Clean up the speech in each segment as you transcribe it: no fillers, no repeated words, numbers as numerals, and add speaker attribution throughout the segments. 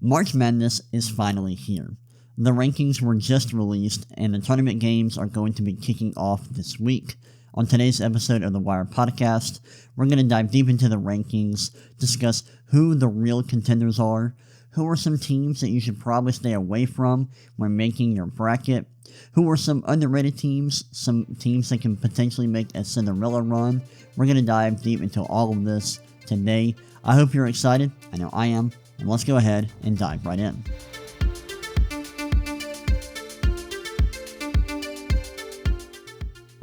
Speaker 1: March Madness is finally here. The rankings were just released, and the tournament games are going to be kicking off this week. On today's episode of the Wire Podcast, we're going to dive deep into the rankings, discuss who the real contenders are, who are some teams that you should probably stay away from when making your bracket, who are some underrated teams, some teams that can potentially make a Cinderella run. We're going to dive deep into all of this today. I hope you're excited. I know I am. And let's go ahead and dive right in.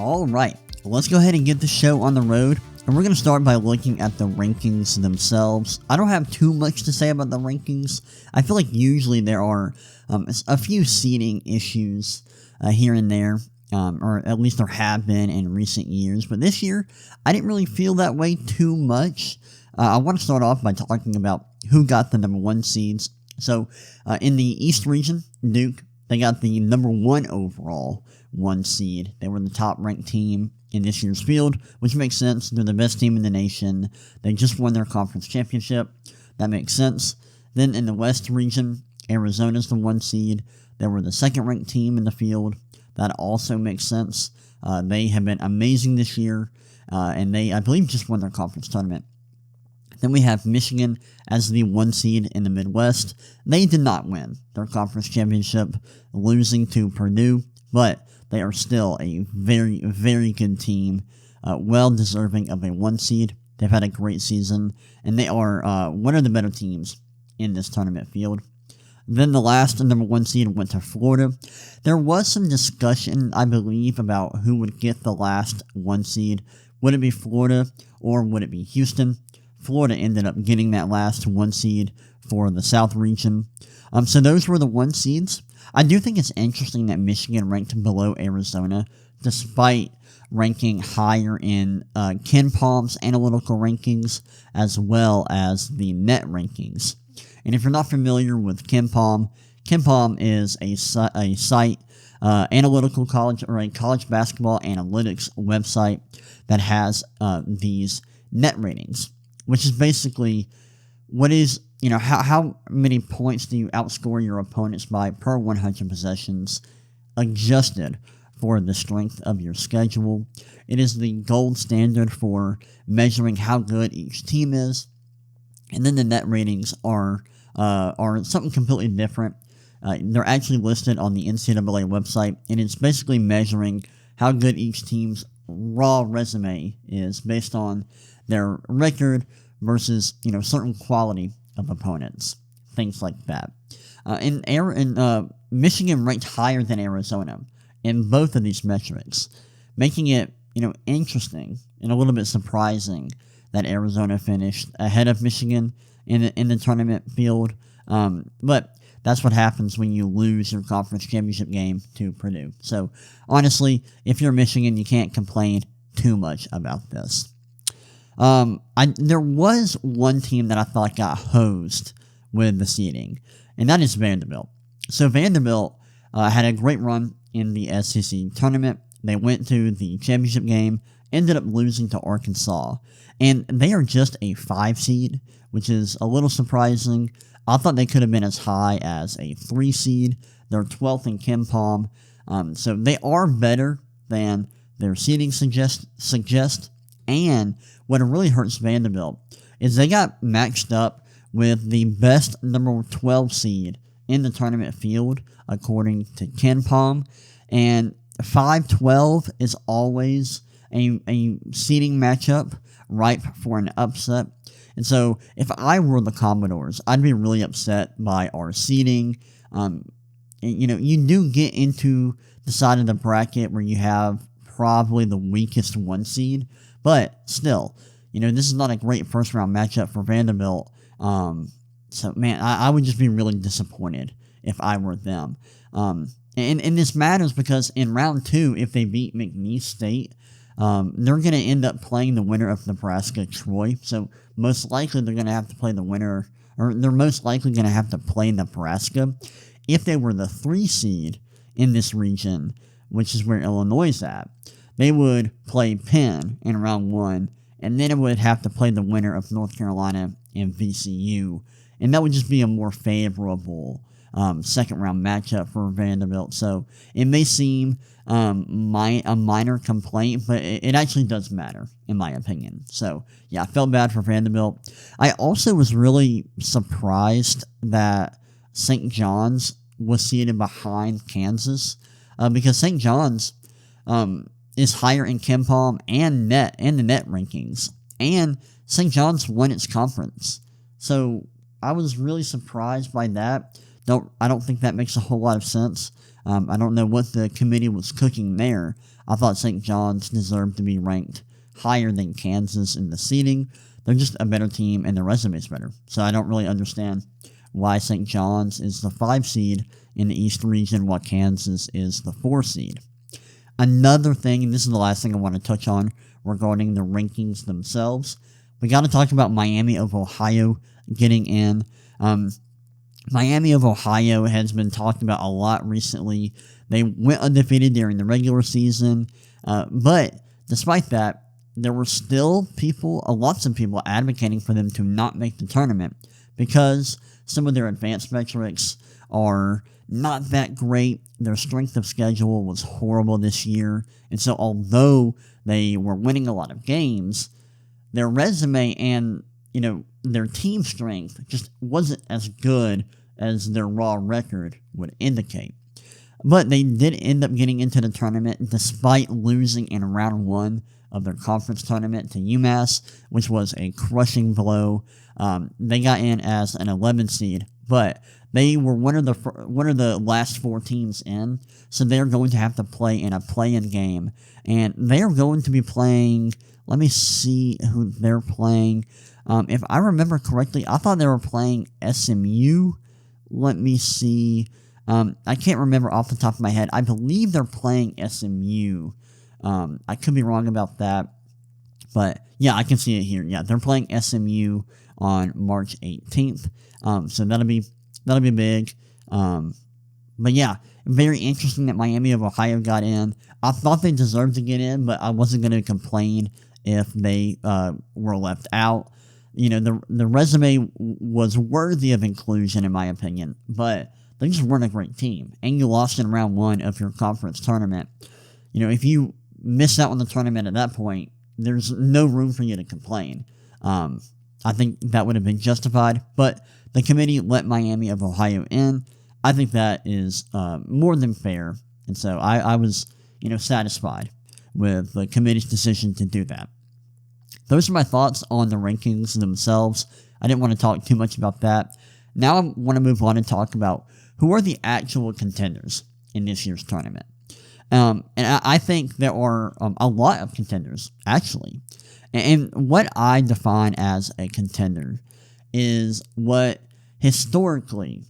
Speaker 1: Alright, let's go ahead and get the show on the road. And we're going to start by looking at the rankings themselves. I don't have too much to say about the rankings. I feel like usually there are a few seeding issues here and there. Or at least there have been in recent years. But this year, I didn't really feel that way too much. I want to start off by talking about who got the number 1 seeds. So, in the East region, Duke, they got the number 1 overall 1 seed. They were the top ranked team in this year's field, which makes sense. They're the best team in the nation. They just won their conference championship. That makes sense. Then in the West region, Arizona's the 1 seed. They were the second ranked team in the field. That also makes sense. They have been amazing this year, and they, I believe, just won their conference tournament. Then we have Michigan as the 1 seed in the Midwest. They did not win their conference championship, losing to Purdue, but they are still a very, very good team, well deserving of a 1 seed. They've had a great season, and they are one of the better teams in this tournament field. Then the last number 1 seed went to Florida. There was some discussion, I believe, about who would get the last 1 seed. Would it be Florida or would it be Houston? Florida ended up getting that last 1 seed for the South region. So those were the 1 seeds. I do think it's interesting that Michigan ranked below Arizona, despite ranking higher in KenPom's analytical rankings, as well as the net rankings. And if you're not familiar with KenPom, KenPom is a site, analytical college, or a college basketball analytics website that has these net ratings, which is basically what is, how many points do you outscore your opponents by per 100 possessions, adjusted for the strength of your schedule. It is the gold standard for measuring how good each team is. And then the net ratings are something completely different. They're actually listed on the NCAA website, and it's basically measuring how good each team's raw resume is based on their record versus, certain quality of opponents, things like that. Michigan ranked higher than Arizona in both of these metrics, making it, interesting and a little bit surprising that Arizona finished ahead of Michigan in the tournament field. But that's what happens when you lose your conference championship game to Purdue. So, honestly, if you're Michigan, you can't complain too much about this. There was one team that I thought got hosed with the seeding, and that is Vanderbilt. So Vanderbilt had a great run in the SEC tournament. They went to the championship game, ended up losing to Arkansas, and they are just a 5 seed, which is a little surprising. I thought they could have been as high as a 3 seed. They're 12th in KenPom, so they are better than their seeding suggest. And what really hurts Vanderbilt is they got matched up with the best number 12 seed in the tournament field, according to KenPom. And 5-12 is always a seeding matchup ripe for an upset. And so if I were the Commodores, I'd be really upset by our seeding. You do get into the side of the bracket where you have probably the weakest 1 seed. But still, this is not a great first-round matchup for Vanderbilt. So, man, I would just be really disappointed if I were them. And this matters because in round 2, if they beat McNeese State, they're going to end up playing the winner of Nebraska-Troy. So, most likely they're going to have to play the winner, or they're most likely going to have to play Nebraska. If they were the 3 seed in this region, which is where Illinois is at, they would play Penn in round 1, and then it would have to play the winner of North Carolina and VCU and that would just be a more favorable second round matchup for Vanderbilt. So it may seem a minor complaint, but it actually does matter, in my opinion. So yeah, I felt bad for Vanderbilt. I also was really surprised that St. John's was seated behind Kansas, because St. John's is higher in KenPom and the net rankings, and St. John's won its conference. So I was really surprised by that. I don't think that makes a whole lot of sense. I don't know what the committee was cooking there. I thought St. John's deserved to be ranked higher than Kansas in the seeding. They're just a better team, and their resume is better. So I don't really understand why St. John's is the 5 seed in the East region while Kansas is the 4 seed. Another thing, and this is the last thing I want to touch on regarding the rankings themselves, we got to talk about Miami of Ohio getting in. Miami of Ohio has been talked about a lot recently. They went undefeated during the regular season, but despite that, there were still lots of people advocating for them to not make the tournament because some of their advanced metrics are not that great. Their strength of schedule was horrible this year, and so although they were winning a lot of games, their resume and their team strength just wasn't as good as their raw record would indicate. But they did end up getting into the tournament despite losing in round 1 of their conference tournament to UMass, which was a crushing blow. They got in as an 11 seed, but they were one of the last 4 teams in, so they're going to have to play in a play-in game, and they're going to be playing. Let me see who they're playing. If I remember correctly, I thought they were playing SMU. Let me see. I can't remember off the top of my head. I believe they're playing SMU. I could be wrong about that. But, yeah, I can see it here. Yeah, they're playing SMU on March 18th. So that'll be big. But, yeah, very interesting that Miami of Ohio got in. I thought they deserved to get in, but I wasn't going to complain if they were left out. The resume was worthy of inclusion, in my opinion, but they just weren't a great team. And you lost in round 1 of your conference tournament. If you miss out on the tournament at that point, there's no room for you to complain. I think that would have been justified, but the committee let Miami of Ohio in. I think that is more than fair, and so I was satisfied with the committee's decision to do that. Those are my thoughts on the rankings themselves. I didn't want to talk too much about that. Now I want to move on and talk about who are the actual contenders in this year's tournament. And I think there are a lot of contenders, actually. And what I define as a contender is what historically,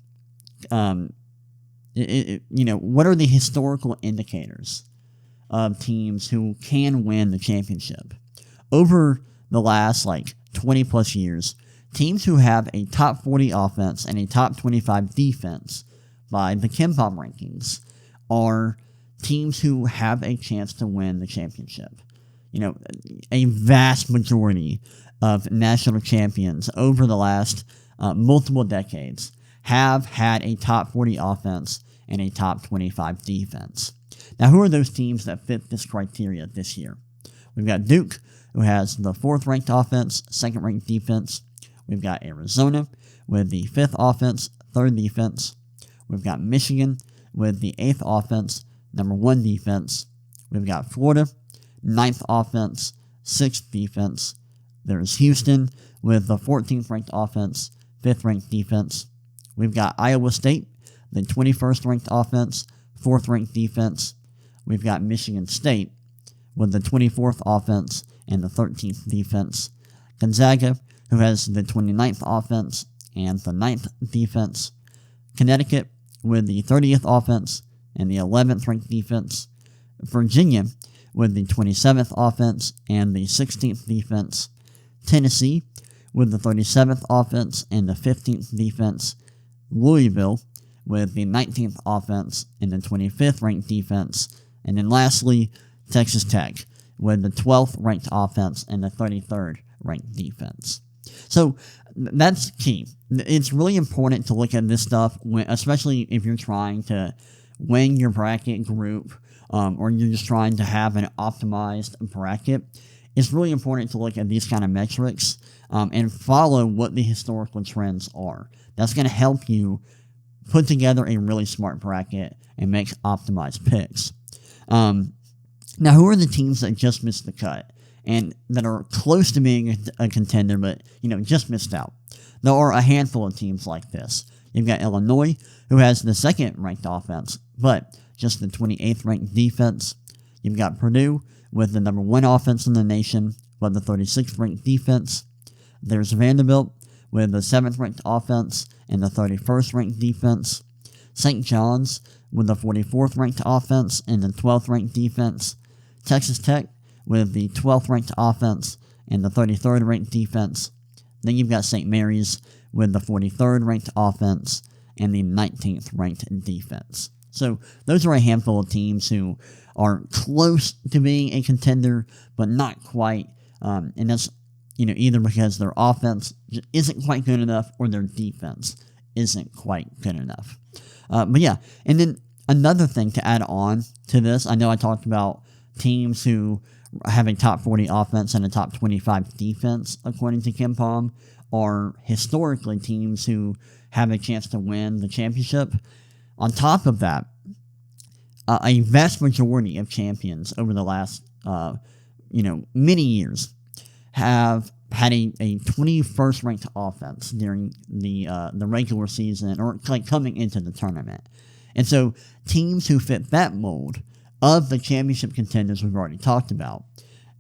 Speaker 1: what are the historical indicators of teams who can win the championship? Over the last 20 plus years, teams who have a top 40 offense and a top 25 defense by the KenPom rankings are teams who have a chance to win the championship. A vast majority of national champions over the last multiple decades have had a top 40 offense and a top 25 defense. Now, who are those teams that fit this criteria this year? We've got Duke, who has the 4th ranked offense, 2nd ranked defense. We've got Arizona with the 5th offense, 3rd defense. We've got Michigan with the 8th offense, number 1 defense. We've got Florida, 9th offense, 6th defense. There's Houston with the 14th ranked offense, 5th ranked defense. We've got Iowa State, the 21st ranked offense, 4th ranked defense. We've got Michigan State with the 24th offense and the 13th defense. Gonzaga, who has the 29th offense and the 9th defense. Connecticut with the 30th offense and the 11th ranked defense. Virginia with the 27th offense and the 16th defense. Tennessee with the 37th offense and the 15th defense. Louisville with the 19th offense and the 25th ranked defense. And then lastly, Texas Tech with the 12th ranked offense and the 33rd ranked defense. So that's key. It's really important to look at this stuff, especially if you're trying to win your bracket group, or you're just trying to have an optimized bracket. It's really important to look at these kind of metrics and follow what the historical trends are. That's going to help you put together a really smart bracket and make optimized picks. Now, who are the teams that just missed the cut and that are close to being a contender, but just missed out? There are a handful of teams like this. You've got Illinois, who has the second-ranked offense, but just the 28th-ranked defense. You've got Purdue with the number 1 offense in the nation, but the 36th-ranked defense. There's Vanderbilt with the 7th-ranked offense and the 31st-ranked defense. St. John's with the 44th-ranked offense and the 12th-ranked defense. Texas Tech with the 12th-ranked offense and the 33rd-ranked defense. Then you've got St. Mary's with the 43rd-ranked offense and the 19th-ranked defense. So those are a handful of teams who are close to being a contender, but not quite. And that's either because their offense isn't quite good enough or their defense isn't quite good enough. But yeah, and then another thing to add on to this, I know I talked about teams who have a top 40 offense and a top 25 defense, according to KenPom, are historically teams who have a chance to win the championship. On top of that, a vast majority of champions over the last, many years have had a 21st ranked offense during the regular season or like coming into the tournament. And so teams who fit that mold of the championship contenders we've already talked about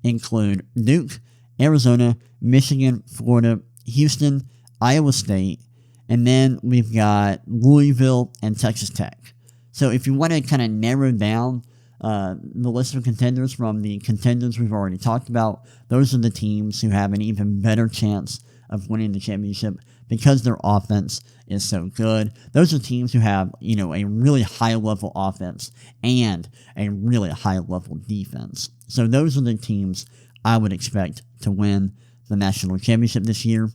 Speaker 1: include Duke, Arizona, Michigan, Florida, Houston, Iowa State, and then we've got Louisville and Texas Tech. So if you want to kind of narrow down the list of contenders from the contenders we've already talked about, those are the teams who have an even better chance of winning the championship because their offense is so good. Those are teams who have, a really high-level offense and a really high-level defense. So those are the teams I would expect to win the national championship this year.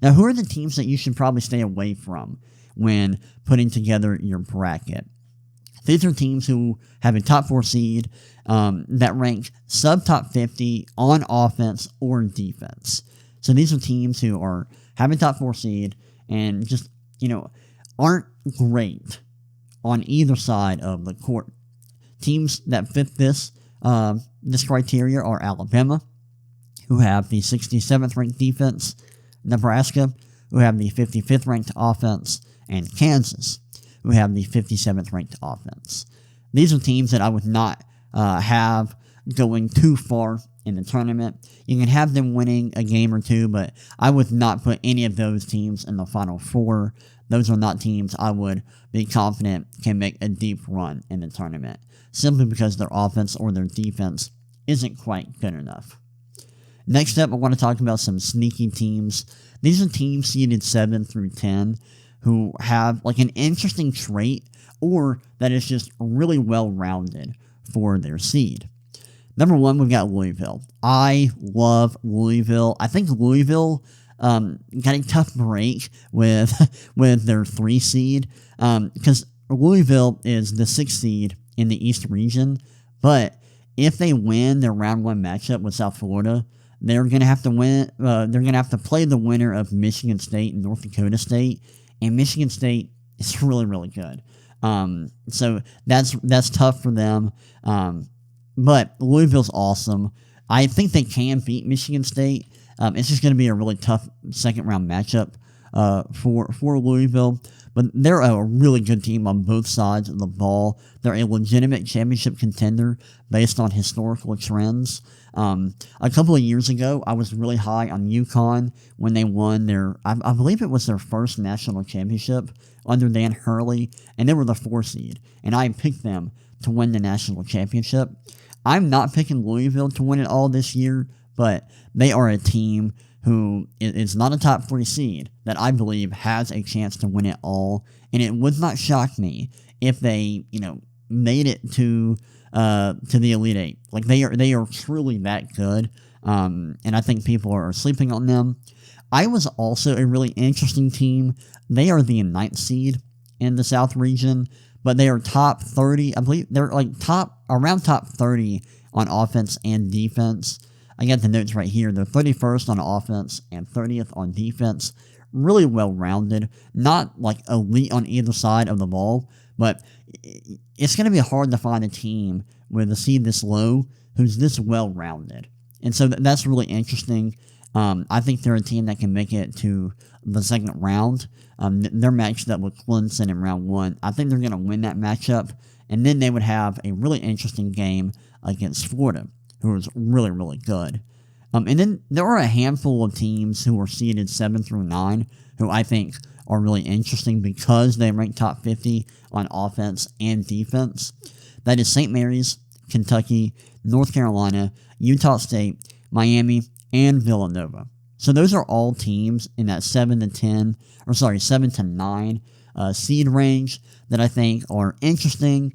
Speaker 1: Now, who are the teams that you should probably stay away from when putting together your bracket? These are teams who have a top 4 seed that rank sub-top 50 on offense or defense. So these are teams who have a top 4 seed and just, aren't great on either side of the court. Teams that fit this criteria are Alabama, who have the 67th ranked defense, Nebraska, who have the 55th ranked offense, and Kansas, who have the 57th ranked offense. These are teams that I would not have going too far in the tournament. You can have them winning a game or two, but I would not put any of those teams in the Final Four. Those are not teams I would be confident can make a deep run in the tournament, simply because their offense or their defense isn't quite good enough. Next up, I want to talk about some sneaky teams. These are teams seeded 7 through 10 who have like an interesting trait or that is just really well-rounded for their seed. Number 1, we've got Louisville. I love Louisville. I think Louisville got a tough break with their 3 seed because Louisville is the 6th seed in the East region, but if they win their round 1 matchup with South Florida, they're going to have to win. They're going to have to play the winner of Michigan State and North Dakota State, and Michigan State is really, really good. So that's tough for them. But Louisville's awesome. I think they can beat Michigan State. It's just going to be a really tough second round matchup for Louisville. But they're a really good team on both sides of the ball. They're a legitimate championship contender based on historical trends. A couple of years ago, I was really high on UConn when they won their, I believe it was their first national championship under Dan Hurley, and they were the 4 seed. And I picked them to win the national championship. I'm not picking Louisville to win it all this year, but they are a team who is not a top 40 seed that I believe has a chance to win it all. And it would not shock me if they, made it to the Elite Eight. Like they are truly that good. And I think people are sleeping on them. Iowa's also a really interesting team. They are the ninth seed in the South region, but they are top 30. I believe they're like around top 30 on offense and defense. I got the notes right here. They're 31st on offense and 30th on defense. Really well-rounded. Not like elite on either side of the ball, but it's going to be hard to find a team with a seed this low who's this well-rounded. And so that's really interesting. I think they're a team that can make it to the second round. They're matched up with Clemson in round 1. I think they're going to win that matchup, and then they would have a really interesting game against Florida, who is really, really good. And then there are a handful of teams who are seeded 7 through 9 who I think are really interesting because they rank top 50 on offense and defense. That is St. Mary's, Kentucky, North Carolina, Utah State, Miami, and Villanova. So those are all teams in that 7 to 9 seed range that I think are interesting.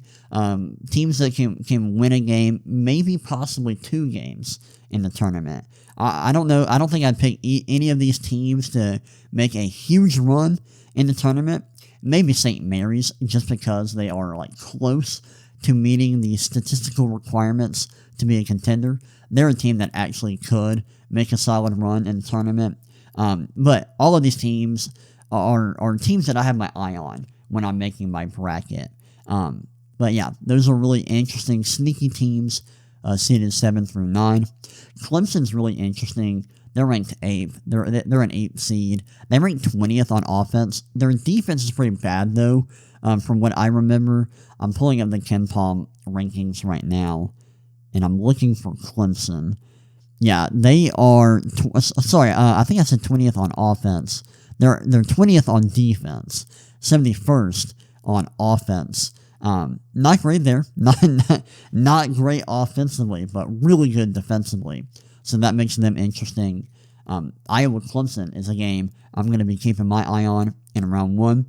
Speaker 1: Teams that can win a game, maybe possibly 2 games in the tournament. I don't know. I don't think I'd pick any of these teams to make a huge run in the tournament. Maybe St. Mary's, just because they are like close to meeting the statistical requirements to be a contender. They're a team that actually could make a solid run in the tournament. But all of these teams are teams that I have my eye on when I'm making my bracket. But yeah, those are really interesting, sneaky teams, seeded 7 through 9. Clemson's really interesting. They're ranked 8th. They're an 8th seed. They rank 20th on offense. Their defense is pretty bad, though, from what I remember. I'm pulling up the KenPom rankings right now, and I'm looking for Clemson. Yeah, they are... I think I said 20th on offense. They're 20th on defense. 71st on offense. Not great there. Not great offensively, but really good defensively. So that makes them interesting. Iowa-Clemson is a game I'm going to be keeping my eye on in round 1.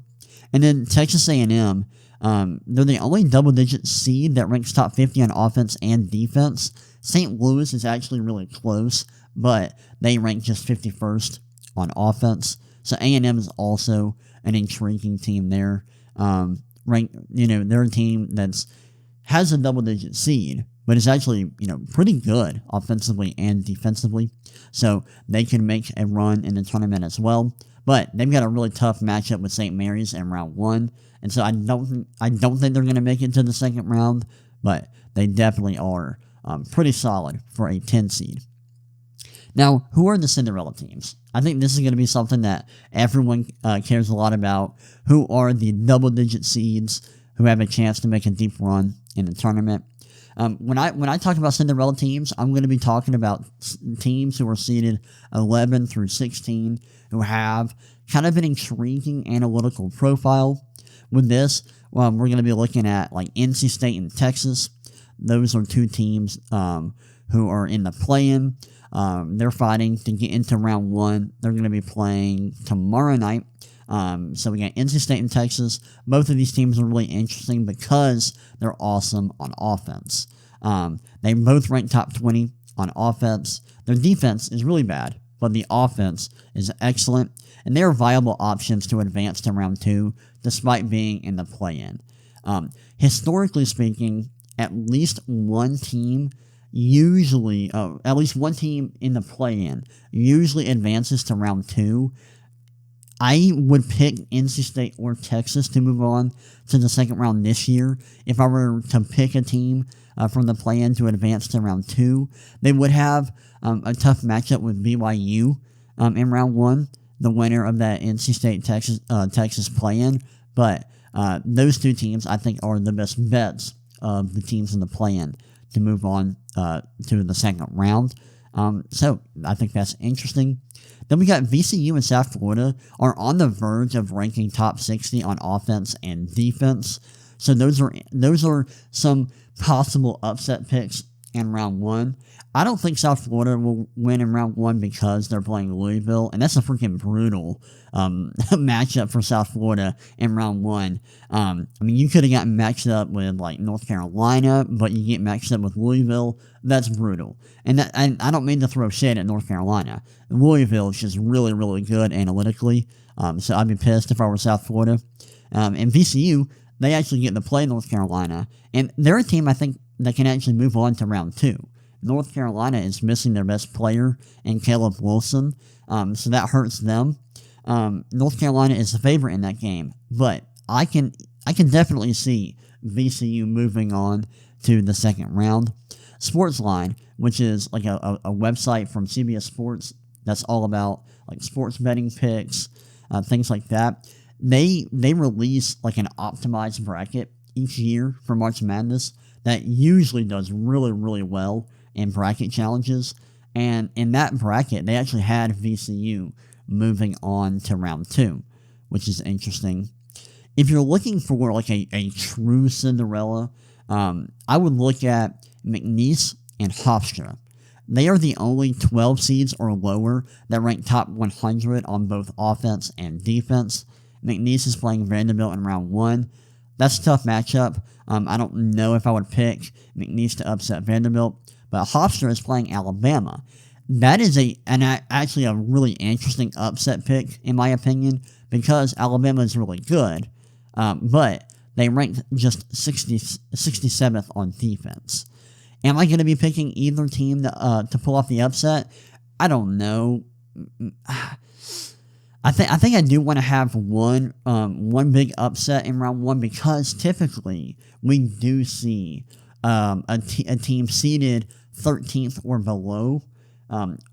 Speaker 1: And then Texas A&M, they're the only double-digit seed that ranks top 50 on offense and defense. St. Louis is actually really close, but they rank just 51st on offense. So A&M is also an intriguing team there. They're a team that's has a double-digit seed, but it's actually, pretty good offensively and defensively. So they can make a run in the tournament as well. But they've got a really tough matchup with St. Mary's in round 1. And so I don't think they're going to make it to the second round, but they definitely are pretty solid for a 10 seed. Now, who are the Cinderella teams? I think this is going to be something that everyone cares a lot about. Who are the double-digit seeds who have a chance to make a deep run in the tournament? When I talk about Cinderella teams, I'm going to be talking about teams who are seeded 11 through 16 who have kind of an intriguing analytical profile. With this, we're going to be looking at like NC State and Texas. Those are 2 teams who are in the play-in. They're fighting to get into round 1. They're going to be playing tomorrow night. So we got NC State and Texas. Both of these teams are really interesting because they're awesome on offense. They both rank top 20 on offense. Their defense is really bad, but the offense is excellent, and they're viable options to advance to round 2 despite being in the play-in. Historically speaking, at least one team in the play-in usually advances to round 2. I would pick NC State or Texas to move on to the second round this year. If I were to pick a team from the play-in to advance to round 2, they would have a tough matchup with BYU in round 1, the winner of that NC State Texas play-in. But those 2 teams, I think, are the best bets of the teams in the play-in to move on to the second round. So I think that's interesting. Then we got VCU and South Florida are on the verge of ranking top 60 on offense and defense. So those are some possible upset picks in round one. I don't think South Florida will win in round one because they're playing Louisville, and that's a freaking brutal matchup for South Florida in round one. I mean, you could have gotten matched up with like North Carolina, but you get matched up with Louisville. That's brutal. And I don't mean to throw shade at North Carolina. Louisville is just really, really good analytically. So I'd be pissed if I were South Florida. And VCU, they actually get to play North Carolina, and they're a team I think that can actually move on to round two. North Carolina is missing their best player in Caleb Wilson, so that hurts them. North Carolina is the favorite in that game, but I can definitely see VCU moving on to the second round. Sportsline, which is like a website from CBS Sports that's all about like sports betting picks, things like that. They release like an optimized bracket each year for March Madness that usually does really, really well in bracket challenges. And in that bracket, they actually had VCU moving on to round two, which is interesting. If you're looking for like a true Cinderella, I would look at McNeese and Hofstra. They are the only 12 seeds or lower that rank top 100 on both offense and defense. McNeese is playing Vanderbilt in round one. That's a tough matchup. I don't know if I would pick McNeese to upset Vanderbilt, but Hofstra is playing Alabama. That is actually a really interesting upset pick, in my opinion, because Alabama is really good, but they ranked just 67th on defense. Am I going to be picking either team to pull off the upset? I don't know. I think I do want to have one big upset in round one, because typically we do see a team seeded 13th or below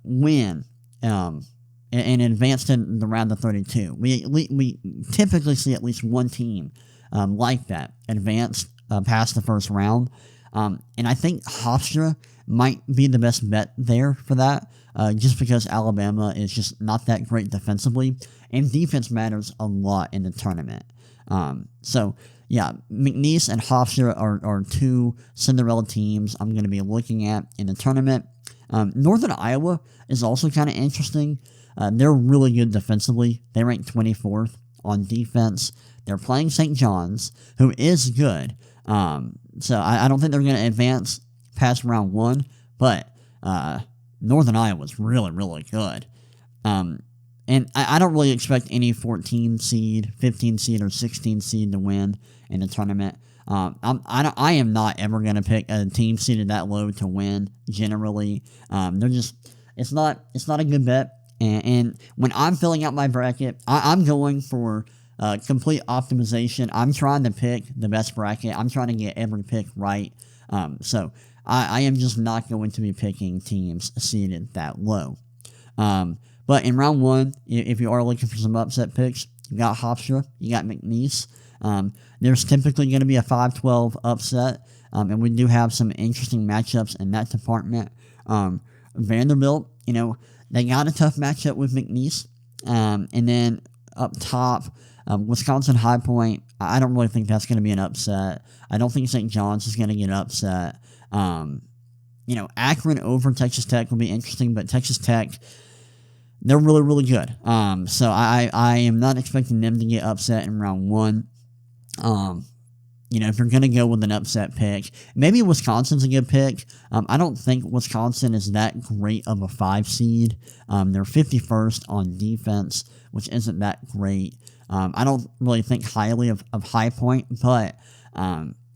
Speaker 1: win and advance to the round of 32. We typically see at least one team like that advance past the first round, and I think Hofstra might be the best bet there for that. Just because Alabama is just not that great defensively, and defense matters a lot in the tournament. So, yeah, McNeese and Hofstra are two Cinderella teams I'm going to be looking at in the tournament. Northern Iowa is also kind of interesting. They're really good defensively. They rank 24th on defense. They're playing St. John's, who is good. So I don't think they're going to advance past round one, but Northern Iowa is really, really good. And I don't really expect any 14 seed, 15 seed, or 16 seed to win in the tournament. I am not ever going to pick a team seeded that low to win, generally. It's not a good bet. And when I'm filling out my bracket, I'm going for complete optimization. I'm trying to pick the best bracket. I'm trying to get every pick right. So I am just not going to be picking teams seeded that low. But in round one, if you are looking for some upset picks, you got Hofstra, you got McNeese. There's typically going to be a 5-12 upset, and we do have some interesting matchups in that department. Vanderbilt, they got a tough matchup with McNeese. And then up top, Wisconsin High Point, I don't really think that's going to be an upset. I don't think St. John's is going to get upset. Akron over Texas Tech will be interesting, but Texas Tech, they're really, really good. So I am not expecting them to get upset in round one. If you're going to go with an upset pick, maybe Wisconsin's a good pick. I don't think Wisconsin is that great of a 5 seed. They're 51st on defense, which isn't that great. I don't really think highly of High Point, but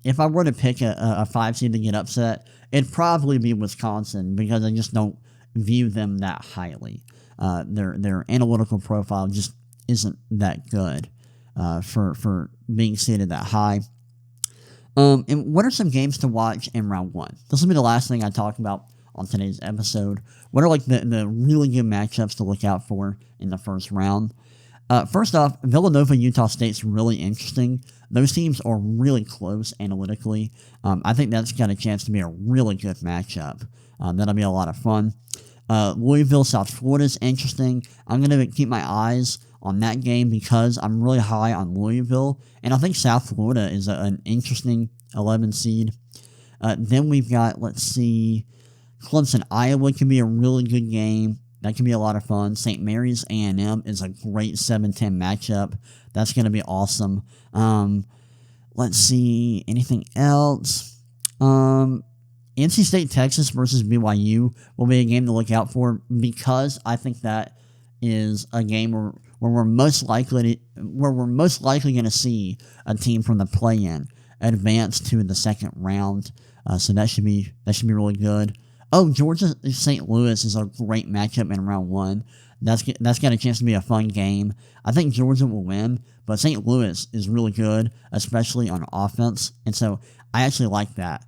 Speaker 1: if I were to pick a 5 seed to get upset, it'd probably be Wisconsin, because I just don't view them that highly. Their analytical profile just isn't that good for being seeded that high. And what are some games to watch in round one? This will be the last thing I talk about on today's episode. What are the really good matchups to look out for in the first round? First off, Villanova-Utah State's really interesting. Those teams are really close analytically. I think that's got a chance to be a really good matchup. That'll be a lot of fun. Louisville-South Florida's interesting. I'm going to keep my eyes on that game because I'm really high on Louisville, and I think South Florida is an interesting 11 seed. Then we've got, let's see, Clemson, Iowa can be a really good game. That can be a lot of fun. St. Mary's A&M is a great 7-10 matchup. That's going to be awesome. Let's see, anything else? NC State, Texas versus BYU will be a game to look out for, because I think that is a game where we're most likely going to see a team from the play-in advance to the second round. So that should be really good. Oh, Georgia St. Louis is a great matchup in round 1. That's got a chance to be a fun game. I think Georgia will win, but St. Louis is really good, especially on offense, and so I actually like that.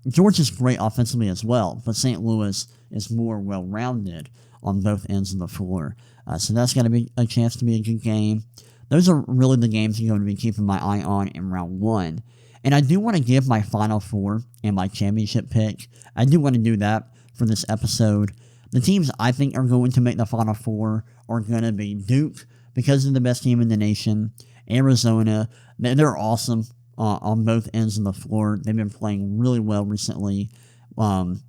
Speaker 1: Georgia's great offensively as well, but St. Louis is more well-rounded on both ends of the floor. So that's got to be a chance to be a good game. Those are really the games I'm going to be keeping my eye on in round 1. And I do want to give my Final Four and my championship pick. I do want to do that for this episode. The teams I think are going to make the Final Four are going to be Duke, because they're the best team in the nation. Arizona, they're awesome on both ends of the floor. They've been playing really well recently. I'm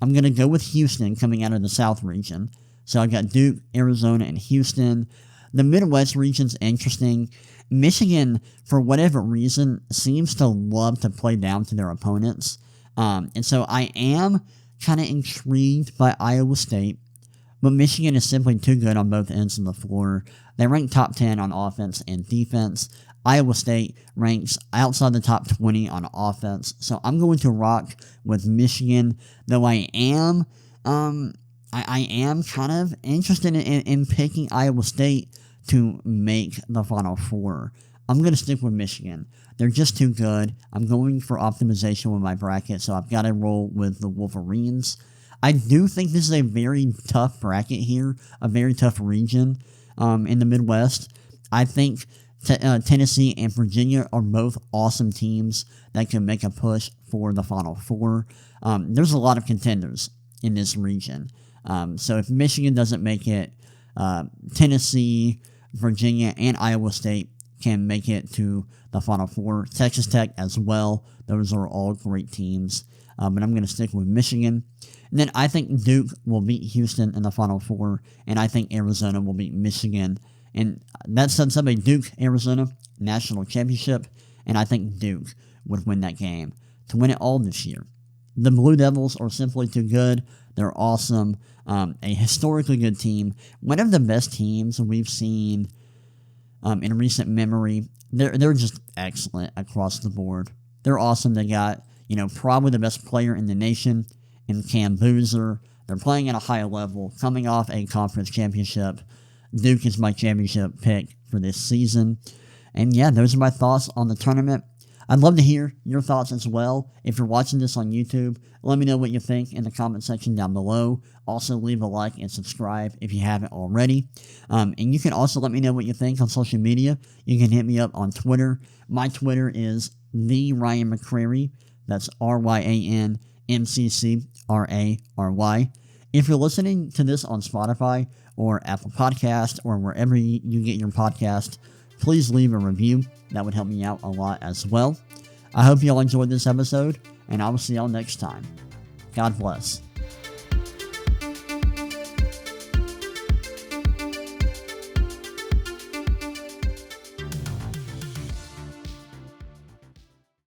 Speaker 1: going to go with Houston coming out of the South region. So I've got Duke, Arizona, and Houston. The Midwest region's interesting. Michigan, for whatever reason, seems to love to play down to their opponents. And so I am kind of intrigued by Iowa State, but Michigan is simply too good on both ends of the floor. They rank top 10 on offense and defense. Iowa State ranks outside the top 20 on offense. So I'm going to rock with Michigan, though I am kind of interested in picking Iowa State to make the Final Four. I'm going to stick with Michigan. They're just too good. I'm going for optimization with my bracket, so I've got to roll with the Wolverines. I do think this is a very tough bracket here, a very tough region in the Midwest. I think Tennessee and Virginia are both awesome teams that can make a push for the Final Four. There's a lot of contenders in this region. So if Michigan doesn't make it, Tennessee, Virginia, and Iowa State can make it to the Final Four. Texas Tech as well. Those are all great teams. But I'm going to stick with Michigan. And then I think Duke will beat Houston in the Final Four. And I think Arizona will beat Michigan. And that sets up a Duke-Arizona national championship. And I think Duke would win that game to win it all this year. The Blue Devils are simply too good. They're awesome. A historically good team. One of the best teams we've seen in recent memory. They're just excellent across the board. They're awesome. They got, probably the best player in the nation in Cam Boozer. They're playing at a high level, coming off a conference championship. Duke is my championship pick for this season. And yeah, those are my thoughts on the tournament. I'd love to hear your thoughts as well. If you're watching this on YouTube, let me know what you think in the comment section down below. Also, leave a like and subscribe if you haven't already. And you can also let me know what you think on social media. You can hit me up on Twitter. My Twitter is the Ryan McCrary. That's RyanMCCRary. If you're listening to this on Spotify or Apple Podcast or wherever you get your podcast, please leave a review. That would help me out a lot as well. I hope you all enjoyed this episode, and I will see y'all next time. God bless.